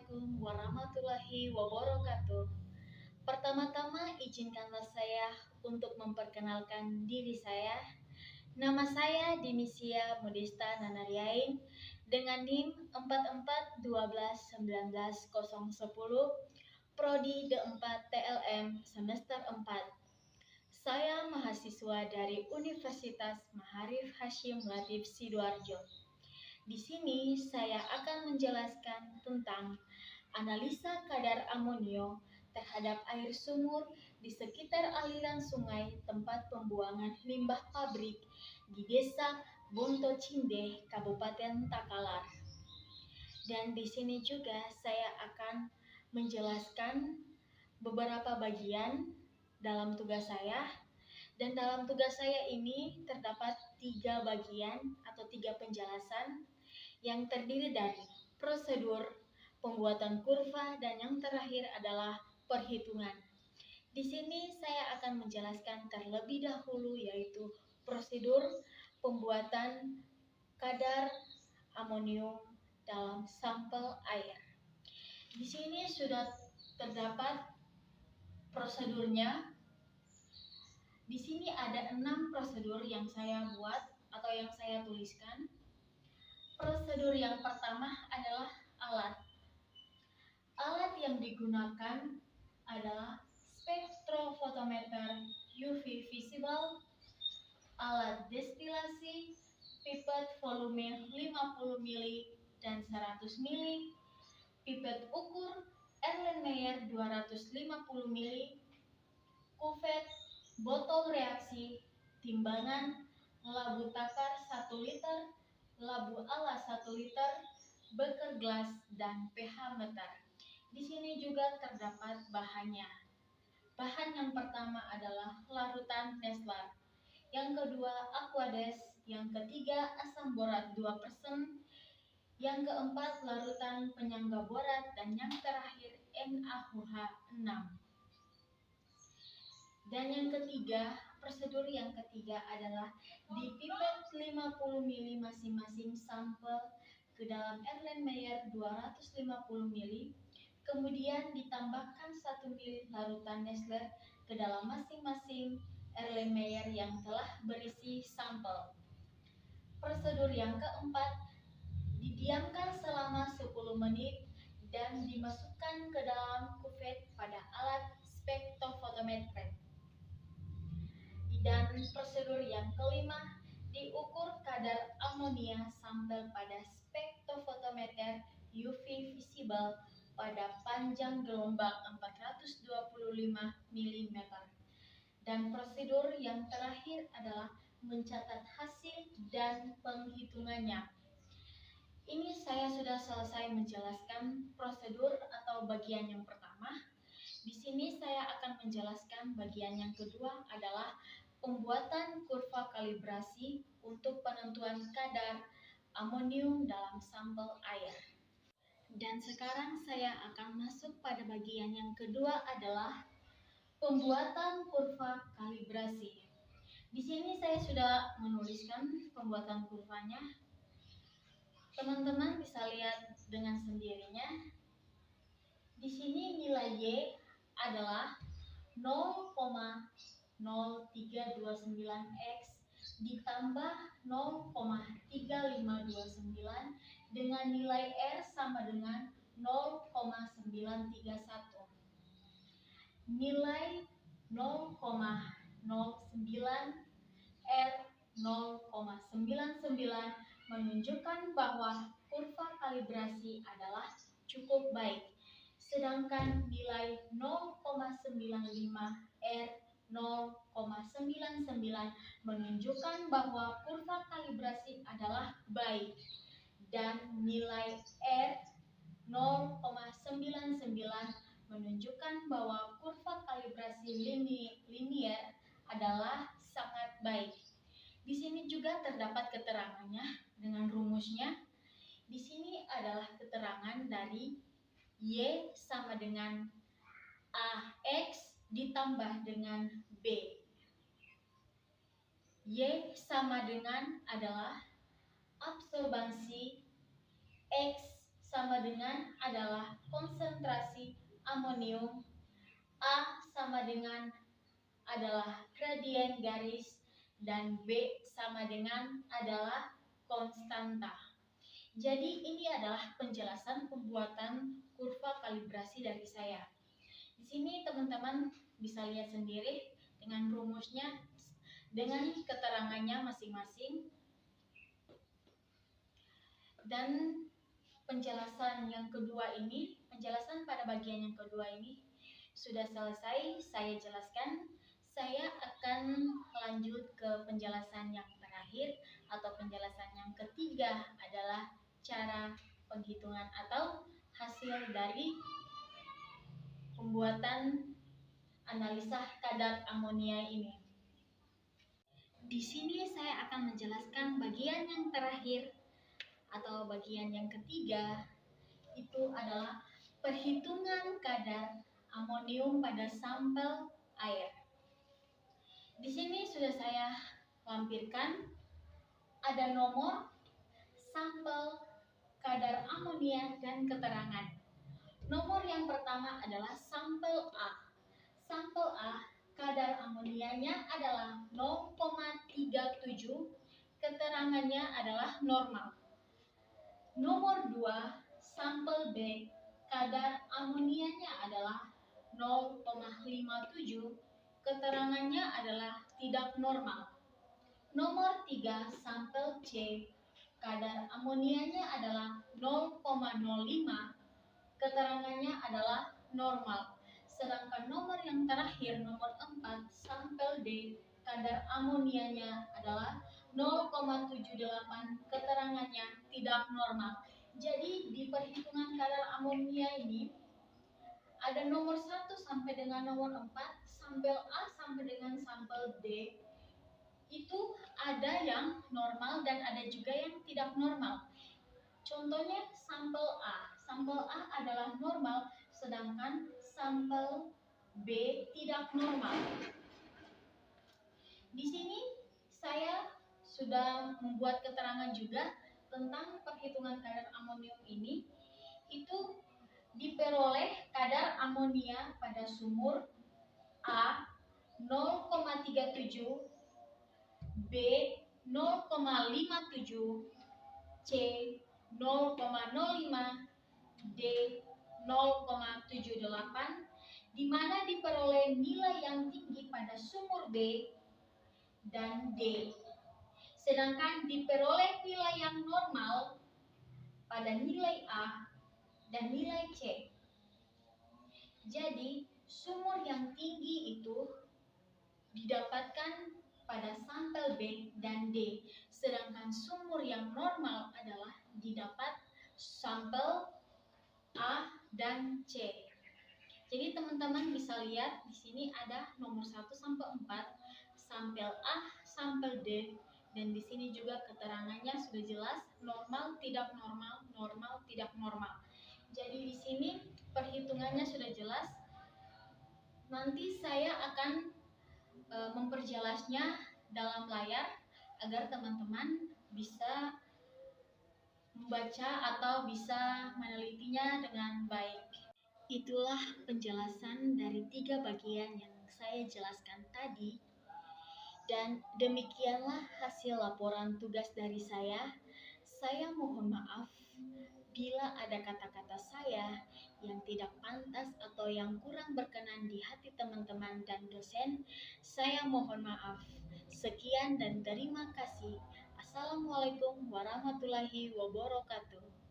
Assalamualaikum warahmatullahi wabarakatuh. Pertama-tama, izinkanlah saya untuk memperkenalkan diri saya. Nama saya Dinisia Modesta Nanariain dengan NIM 441419010, Prodi D4 TLM semester 4. Saya mahasiswa dari Universitas Maharif Hasyim Latif Sidoarjo. Di sini saya akan menjelaskan tentang analisa kadar amonio terhadap air sumur di sekitar aliran sungai tempat pembuangan limbah pabrik di Desa Bonto Cinde, Kabupaten Takalar. Dan di sini juga saya akan menjelaskan beberapa bagian dalam tugas saya. Dan dalam tugas saya ini terdapat 3 bagian atau 3 penjelasan yang terdiri dari prosedur, pembuatan kurva, dan yang terakhir adalah perhitungan. Di sini saya akan menjelaskan terlebih dahulu yaitu prosedur pembuatan kadar amonium dalam sampel air. Di sini sudah terdapat prosedurnya. Di sini ada 6 prosedur yang saya buat atau yang saya tuliskan. Prosedur yang pertama adalah alat. Alat yang digunakan adalah spektrofotometer UV visible, alat destilasi, pipet volume 50 ml dan 100 ml, pipet ukur Erlenmeyer 250 ml, kuvet, botol reaksi, timbangan, labu takar 1 liter, labu ala 1 liter, beker gelas, dan pH meter. Di sini juga terdapat bahannya. Bahan yang pertama adalah larutan Nestlar, yang kedua Aquades, yang ketiga asam borat 2%, yang keempat larutan penyangga borat, dan yang terakhir NaOH 6. Dan yang ketiga, prosedur yang ketiga adalah dipipet 50 ml masing-masing sampel ke dalam Erlenmeyer 250 ml, kemudian ditambahkan 1 ml larutan Nestler ke dalam masing-masing Erlenmeyer yang telah berisi sampel. Prosedur yang keempat, didiamkan selama 10 menit dan dimasukkan ke dalam kuvet pada alat spektrofotometer. Dan prosedur yang kelima, diukur kadar amonia sampel pada spektrofotometer UV visible pada panjang gelombang 425 mm. Dan prosedur yang terakhir adalah mencatat hasil dan penghitungannya. Ini saya sudah selesai menjelaskan prosedur atau bagian yang pertama. Di sini saya akan menjelaskan bagian yang kedua adalah pembuatan kurva kalibrasi untuk penentuan kadar amonium dalam sampel air. Dan sekarang saya akan masuk pada bagian yang kedua adalah pembuatan kurva kalibrasi. Di sini saya sudah menuliskan pembuatan kurvanya. Teman-teman bisa lihat dengan sendirinya. Di sini nilai Y adalah 0,0329 X ditambah 0,3529 dengan nilai R sama dengan 0,931. Nilai 0,09 R 0,99 menunjukkan bahwa kurva kalibrasi adalah cukup baik. Sedangkan nilai 0,95 R 0,99 menunjukkan bahwa kurva kalibrasi adalah baik, dan nilai R 0,99 menunjukkan bahwa kurva kalibrasi linier adalah sangat baik. Di sini juga terdapat keterangannya dengan rumusnya. Di sini adalah keterangan dari Y sama dengan AX ditambah dengan B. Y sama dengan adalah absorbansi, X sama dengan adalah konsentrasi amonium, A sama dengan adalah gradien garis, dan B sama dengan adalah konstanta. Jadi ini adalah penjelasan pembuatan kurva kalibrasi dari saya. Di sini teman-teman bisa lihat sendiri dengan rumusnya, dengan keterangannya masing-masing. Dan penjelasan yang kedua ini, penjelasan pada bagian yang kedua ini sudah selesai saya jelaskan. Saya akan lanjut ke penjelasan yang terakhir atau penjelasan yang ketiga adalah cara penghitungan atau hasil dari pembuatan analisa kadar amonia ini. Di sini saya akan menjelaskan bagian yang terakhir atau bagian yang ketiga, itu adalah perhitungan kadar amonium pada sampel air. Di sini sudah saya lampirkan ada nomor, sampel, kadar amonia, dan keterangan. Nomor yang pertama adalah sampel A. Sampel A, kadar amonianya adalah 0,37, keterangannya adalah normal. Nomor 2, sampel B, kadar amonianya adalah 0,57, keterangannya adalah tidak normal. Nomor 3, sampel C, kadar amonianya adalah 0,05, keterangannya adalah normal. Sedangkan nomor yang terakhir, nomor 4, sampel D, kadar amonianya adalah 0,78, keterangannya tidak normal. Jadi di perhitungan kadar amonia ini ada nomor 1 sampai dengan nomor 4, sampel A sampai dengan sampel D itu ada yang normal dan ada juga yang tidak normal. Contohnya sampel A. Sampel A adalah normal, sedangkan sampel B tidak normal. Di sini saya sudah membuat keterangan juga tentang perhitungan kadar amonium ini. Itu diperoleh kadar amonia pada sumur A 0,37, B 0,57, C 0,05, D 0,78, di mana diperoleh nilai yang tinggi pada sumur B dan D. Sedangkan diperoleh nilai yang normal pada nilai A dan nilai C. Jadi, sumur yang tinggi itu didapatkan pada sampel B dan D, sedangkan sumur yang normal adalah didapat sampel A dan C. Jadi teman-teman bisa lihat di sini ada nomor 1 sampai 4, sampel A, sampel D, dan di sini juga keterangannya sudah jelas, normal, tidak normal, normal, tidak normal. Jadi di sini perhitungannya sudah jelas. Nanti saya akan memperjelasnya dalam layar agar teman-teman bisa membaca atau bisa menelitinya dengan baik. Itulah penjelasan dari 3 bagian yang saya jelaskan tadi. Dan demikianlah hasil laporan tugas dari saya. Saya mohon maaf bila ada kata-kata saya yang tidak pantas atau yang kurang berkenan di hati teman-teman dan dosen. Saya mohon maaf. Sekian dan terima kasih. Assalamualaikum warahmatullahi wabarakatuh.